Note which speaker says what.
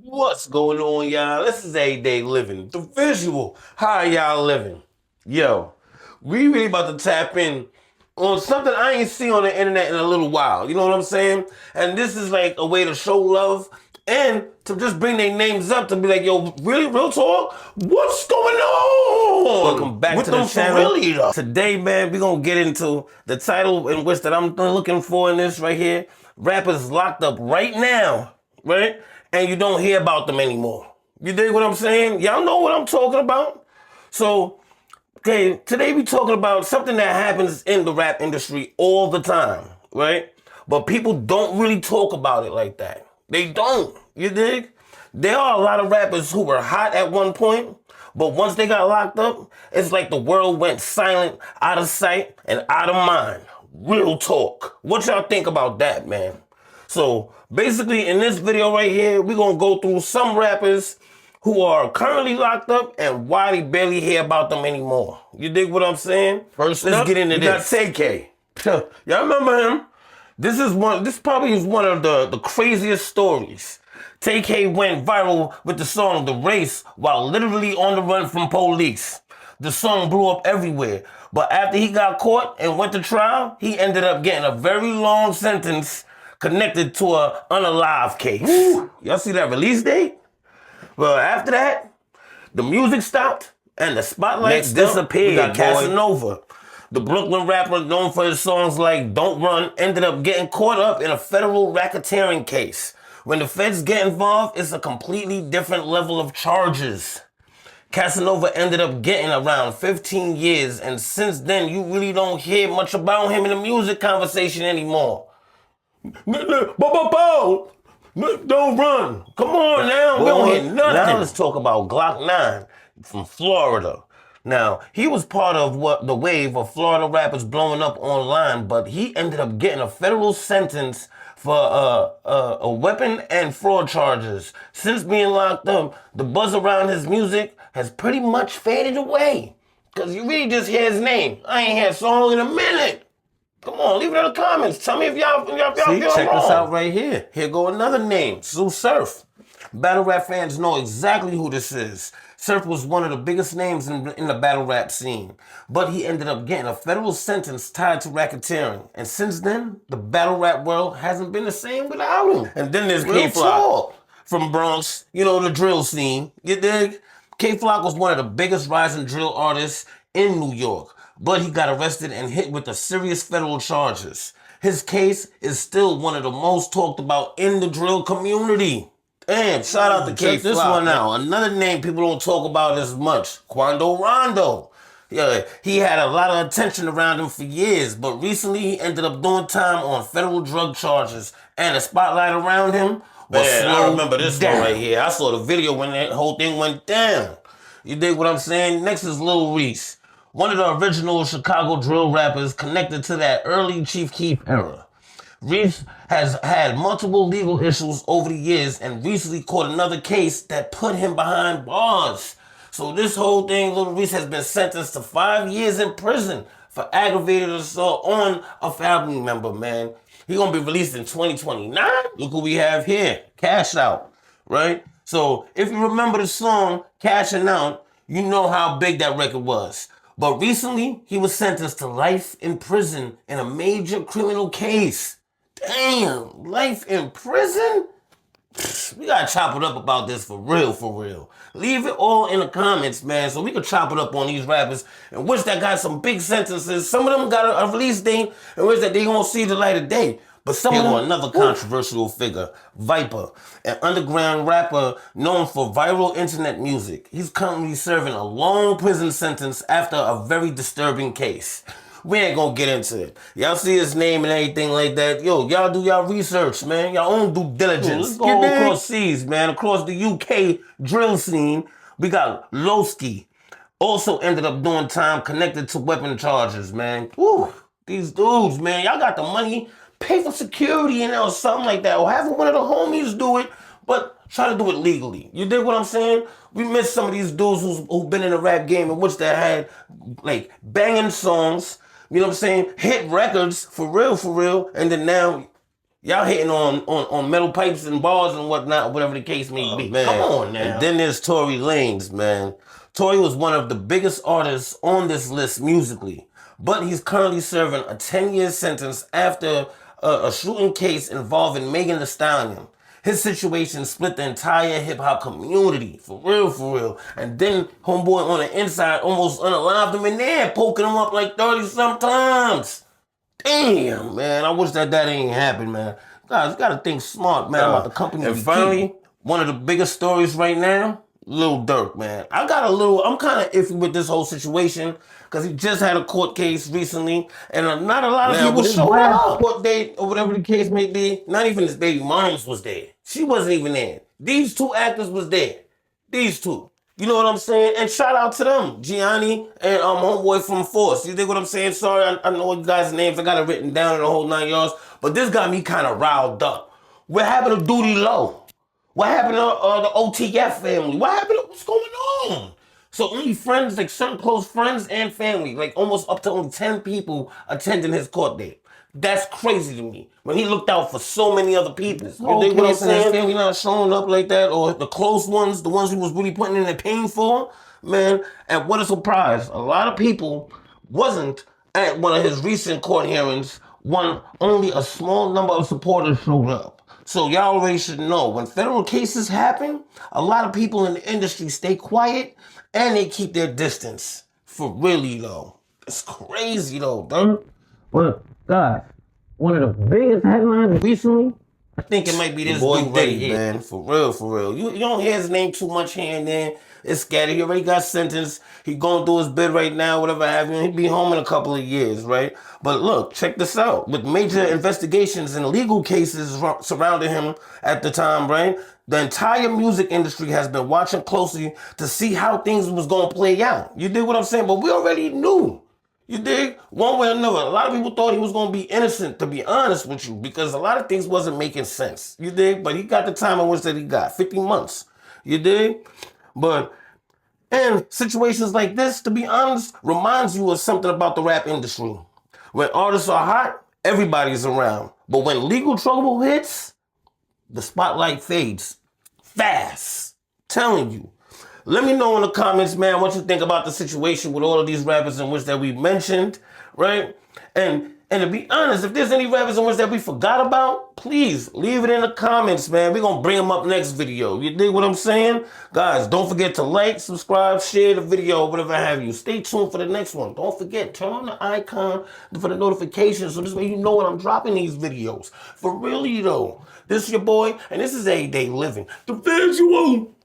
Speaker 1: What's going on, y'all? This is Everyday Living, the visual. How y'all living? Yo, we really about to tap in on something I ain't seen on the internet in a little while. You know what I'm saying? And this is like a way to show love and to just bring their names up to be like, yo, really, real talk? What's going on? Welcome back to the channel. Really, though. Today, man, we're gonna get into the title in which that I'm looking for in this right here. Rappers locked up right now, right? And you don't hear about them anymore. You dig what I'm saying? Y'all know what I'm talking about? So, okay, today we talking about something that happens in the rap industry all the time, right? But people don't really talk about it like that. They don't. You dig? There are a lot of rappers who were hot at one point, but once they got locked up, it's like the world went silent, out of sight, and out of mind. Real talk. What y'all think about that, man? So basically in this video right here, we're going to go through some rappers who are currently locked up and why we barely hear about them anymore. You dig what I'm saying? First, let's get into this. Got TK. Y'all remember him? This probably is one of the craziest stories. TK went viral with the song The Race while literally on the run from police. The song blew up everywhere. But after he got caught and went to trial, he ended up getting a very long sentence connected to an unalive case. Ooh. Y'all see that release date? Well, after that, the music stopped and the spotlight disappeared. We got Casanova. The Brooklyn rapper known for his songs like Don't Run ended up getting caught up in a federal racketeering case. When the feds get involved, it's a completely different level of charges. Casanova ended up getting around 15 years, and since then, you really don't hear much about him in the music conversation anymore. Don't run. Come on now. We don't hear nothing. Now let's talk about Glock 9 from Florida. Now, he was part of the wave of Florida rappers blowing up online, but he ended up getting a federal sentence for a weapon and fraud charges. Since being locked up, the buzz around his music has pretty much faded away. Because you really just hear his name. I ain't heard a song in a minute. Come on, leave it in the comments. Tell me if y'all feel check wrong. This out right here. Here go another name, Sue Surf. Battle rap fans know exactly who this is. Surf was one of the biggest names in the battle rap scene, but he ended up getting a federal sentence tied to racketeering. And since then, the battle rap world hasn't been the same without him. And then there's K-Flock from Bronx, you know, the drill scene. You dig? K-Flock was one of the biggest rising drill artists in New York, but he got arrested and hit with the serious federal charges. His case is still one of the most talked about in the drill community. Damn, shout out to K-Flock. Check this one out. Another name people don't talk about as much, Quando Rondo. Yeah, he had a lot of attention around him for years, but recently he ended up doing time on federal drug charges, and the spotlight around him was I remember this one right here. I saw the video when that whole thing went down. You dig what I'm saying? Next is Lil Reese, one of the original Chicago drill rappers connected to that early Chief Keef era. Reese has had multiple legal issues over the years and recently caught another case that put him behind bars. So this whole thing, Lil Reese has been sentenced to 5 years in prison for aggravated assault on a family member, man. He gonna be released in 2029. Look who we have here, Cash Out, right? So if you remember the song Cashing Out, you know how big that record was. But recently, he was sentenced to life in prison in a major criminal case. Damn, life in prison? We gotta chop it up about this for real, for real. Leave it all in the comments, man, so we can chop it up on these rappers and wish that got some big sentences. Some of them got a release date and wish that they won't see the light of day. But some of them, another controversial figure, Viper, an underground rapper known for viral internet music. He's currently serving a long prison sentence after a very disturbing case. We ain't gonna get into it. Y'all see his name and everything like that. Yo, y'all do y'all research, man. Y'all own due diligence. Let's go across seas, man. Across the UK drill scene, we got Lowski. Also ended up doing time connected to weapon charges, man. Woo, these dudes, man. Y'all got the money. Pay for security and or something like that. Or have one of the homies do it, but try to do it legally. You dig what I'm saying? We miss some of these dudes who've been in the rap game in which they had like banging songs, you know what I'm saying? Hit records for real, and then now Y'all hitting on metal pipes and bars and whatnot, whatever the case may be. Man. Come on now. And then there's Tory Lanez, man. Tory was one of the biggest artists on this list musically, but he's currently serving a 10-year sentence after a shooting case involving Megan Thee Stallion. His situation split the entire hip-hop community, for real. And then homeboy on the inside almost unalived him in there, poking him up like 30-some times. Damn, man, I wish that ain't happened, man. Guys, you gotta think smart, man, about the company. And finally, one of the biggest stories right now, Lil Durk, man. I'm kind of iffy with this whole situation because he just had a court case recently, and not a lot of people showed up. Court date or whatever the case may be. Not even his baby moms was there. She wasn't even there. These two actors was there. These two. You know what I'm saying? And shout out to them, Gianni and homeboy from Force. You dig what I'm saying? Sorry, I know you guys' names. I got it written down in the whole 9 yards, but this got me kind of riled up. What happened to Duty Low? What happened to the OTF family? What's going on? So only friends, like certain close friends and family, like almost up to only 10 people attending his court date. That's crazy to me. When he looked out for so many other people. You dig what I'm saying? His family not showing up like that, or the close ones, the ones who was really putting in the pain for, man. And what a surprise. A lot of people wasn't at one of his recent court hearings. Only a small number of supporters showed up. So y'all already should know, when federal cases happen, a lot of people in the industry stay quiet and they keep their distance. For really though. It's crazy though, bro. But God, one of the biggest headlines recently, I think it might be this boy Diddy, man. For real. You don't hear his name too much here and there. It's scattered. He already got sentenced. He going through his bid right now, whatever have you. He'll be home in a couple of years, right? But look, check this out. With major investigations and legal cases surrounding him at the time, right? The entire music industry has been watching closely to see how things was going to play out. You dig what I'm saying? But we already knew. You dig? One way or another. A lot of people thought he was going to be innocent, to be honest with you, because a lot of things wasn't making sense. You dig? But he got the time in which that he got, 50 months. You dig? And situations like this, to be honest, reminds you of something about the rap industry. When artists are hot, everybody's around. But when legal trouble hits, the spotlight fades fast. Telling you. Let me know in the comments, man, what you think about the situation with all of these rappers in which that we mentioned, right? And to be honest, if there's any rappers in which that we forgot about, please leave it in the comments, man. We're going to bring them up next video. You dig what I'm saying? Guys, don't forget to like, subscribe, share the video, whatever have you. Stay tuned for the next one. Don't forget, turn on the icon for the notifications so this way you know when I'm dropping these videos. For really, though, this is your boy, and this is Everyday Living. The visual.